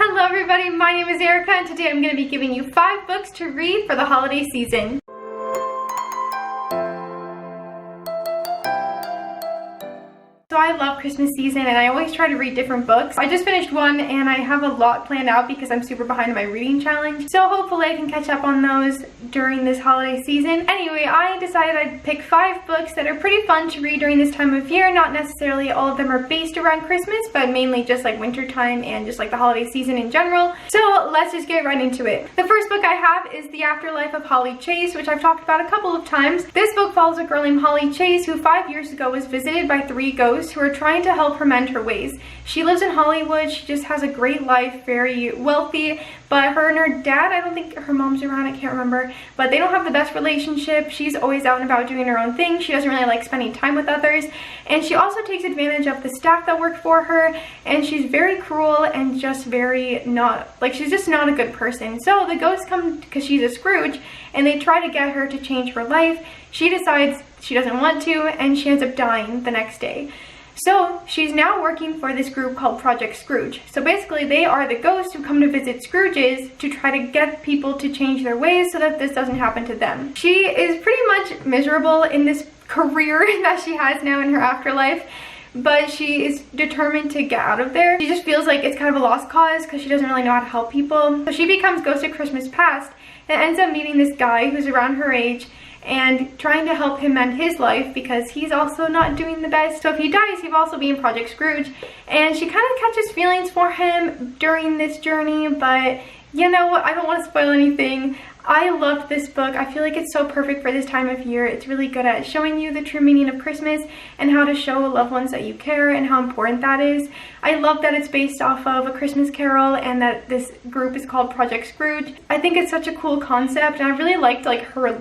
Hello everybody, my name is Erica and today I'm going to be giving you 5 books to read for the holiday season. So I love Christmas season and I always try to read different books. I just finished one and I have a lot planned out because I'm super behind in my reading challenge. So hopefully I can catch up on those during this holiday season. Anyway, I decided I'd pick 5 books that are pretty fun to read during this time of year. Not necessarily all of them are based around Christmas, but mainly just like winter time and just like the holiday season in general. So let's just get right into it. The first book I have is The Afterlife of Holly Chase, which I've talked about a couple of times. This book follows a girl named Holly Chase who 5 years ago was visited by 3 ghosts who are trying to help her mend her ways. She lives in Hollywood. She just has a great life, very wealthy, but her and her dad, I don't think her mom's around, I can't remember, but they don't have the best relationship. She's always out and about doing her own thing. She doesn't really like spending time with others, and she also takes advantage of the staff that work for her, and she's very cruel and just very not, like, she's just not a good person. So the ghosts come because she's a Scrooge and they try to get her to change her life. She decides she doesn't want to and she ends up dying the next day. So she's now working for this group called Project Scrooge. So basically they are the ghosts who come to visit Scrooges to try to get people to change their ways so that this doesn't happen to them. She is pretty much miserable in this career that she has now in her afterlife, but she is determined to get out of there. She just feels like it's kind of a lost cause because she doesn't really know how to help people. So she becomes Ghost of Christmas Past and ends up meeting this guy who's around her age and trying to help him mend his life because he's also not doing the best. So if he dies, he'll also be in Project Scrooge. And she kind of catches feelings for him during this journey, but you know what, I don't want to spoil anything. I loved this book. I feel like it's so perfect for this time of year. It's really good at showing you the true meaning of Christmas and how to show loved ones that you care and how important that is. I love that it's based off of A Christmas Carol and that this group is called Project Scrooge. I think it's such a cool concept and I really liked like her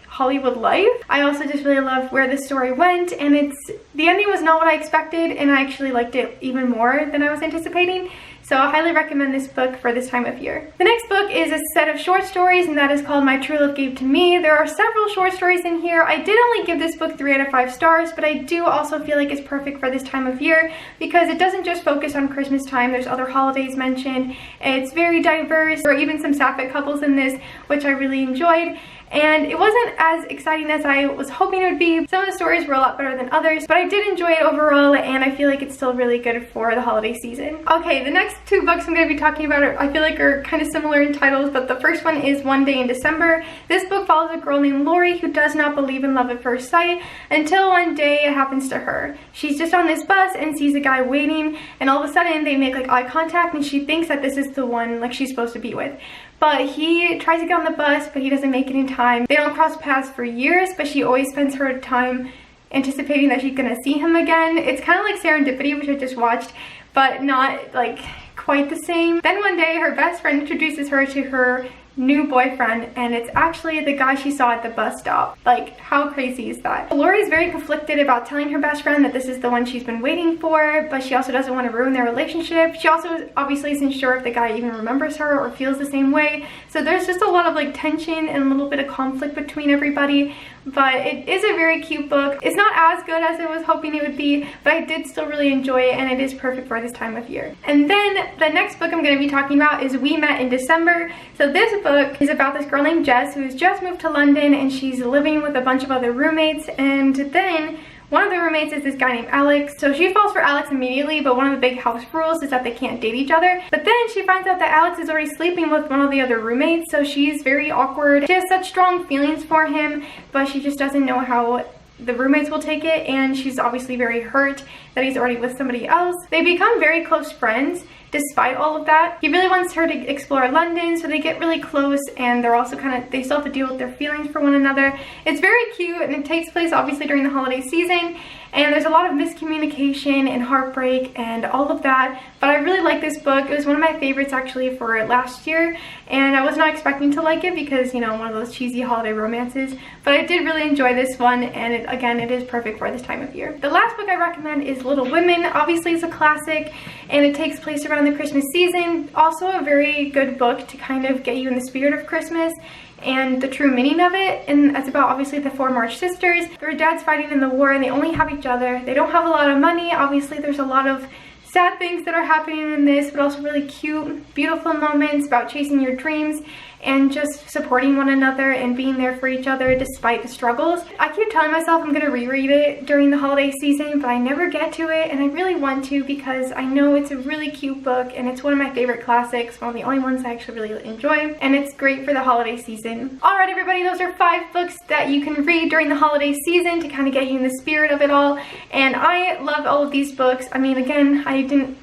Hollywood life. I also just really loved where the story went, and the ending was not what I expected and I actually liked it even more than I was anticipating. So I highly recommend this book for this time of year. The next book is a set of short stories and that is called My True Love Gave to Me. There are several short stories in here. I did only give this book 3 out of 5 stars, but I do also feel like it's perfect for this time of year because it doesn't just focus on Christmas time. There's other holidays mentioned. It's very diverse. There are even some sapphic couples in this, which I really enjoyed. And it wasn't as exciting as I was hoping it would be. Some of the stories were a lot better than others, but I did enjoy it overall and I feel like it's still really good for the holiday season. Okay, the next 2 books I'm going to be talking about I feel like are kind of similar in titles, but the first one is One Day in December. This book follows a girl named Lori who does not believe in love at first sight until one day it happens to her. She's just on this bus and sees a guy waiting, and all of a sudden they make like eye contact and she thinks that this is the one like she's supposed to be with. But he tries to get on the bus, but he doesn't make it in time. They don't cross paths for years, but she always spends her time anticipating that she's gonna see him again. It's kind of like Serendipity, which I just watched, but not like quite the same. Then one day her best friend introduces her to her new boyfriend, and it's actually the guy she saw at the bus stop. Like, how crazy is that? Lori's very conflicted about telling her best friend that this is the one she's been waiting for, but she also doesn't want to ruin their relationship. She also obviously isn't sure if the guy even remembers her or feels the same way. So there's just a lot of like tension and a little bit of conflict between everybody, but it is a very cute book. It's not as good as I was hoping it would be, but I did still really enjoy it and it is perfect for this time of year. And then the next book I'm going to be talking about is We Met in December. So this book is about this girl named Jess who's just moved to London and she's living with a bunch of other roommates, and then one of the roommates is this guy named Alex. So she falls for Alex immediately, but one of the big house rules is that they can't date each other. But then she finds out that Alex is already sleeping with one of the other roommates, so she's very awkward. She has such strong feelings for him, but she just doesn't know how the roommates will take it, and she's obviously very hurt that he's already with somebody else. They become very close friends despite all of that. He really wants her to explore London, so they get really close, and they're also they still have to deal with their feelings for one another. It's very cute, and it takes place obviously during the holiday season, and there's a lot of miscommunication and heartbreak and all of that, but I really like this book. It was one of my favorites actually for last year, and I was not expecting to like it because, you know, one of those cheesy holiday romances, but I did really enjoy this one, and again, it is perfect for this time of year. The last book I recommend is Little Women. Obviously it's a classic and it takes place around the Christmas season. Also a very good book to kind of get you in the spirit of Christmas and the true meaning of it. And it's about obviously the 4 March sisters. Their dads fighting in the war and they only have each other. They don't have a lot of money. Obviously there's a lot of sad things that are happening in this, but also really cute, beautiful moments about chasing your dreams and just supporting one another and being there for each other despite the struggles. I keep telling myself I'm gonna reread it during the holiday season, but I never get to it, and I really want to because I know it's a really cute book and it's one of my favorite classics, one of the only ones I actually really enjoy, and it's great for the holiday season. Alright everybody, those are 5 books that you can read during the holiday season to kind of get you in the spirit of it all, and I love all of these books. I mean, again,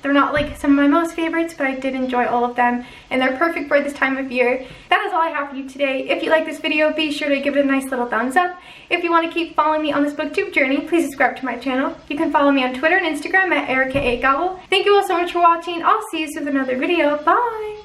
they're not like some of my most favorites, but I did enjoy all of them, and they're perfect for this time of year. That is all I have for you today. If you like this video, be sure to give it a nice little thumbs up. If you want to keep following me on this booktube journey, please subscribe to my channel. You can follow me on Twitter and Instagram at ErikaAGowell. Thank you all so much for watching. I'll see you soon with another video. Bye!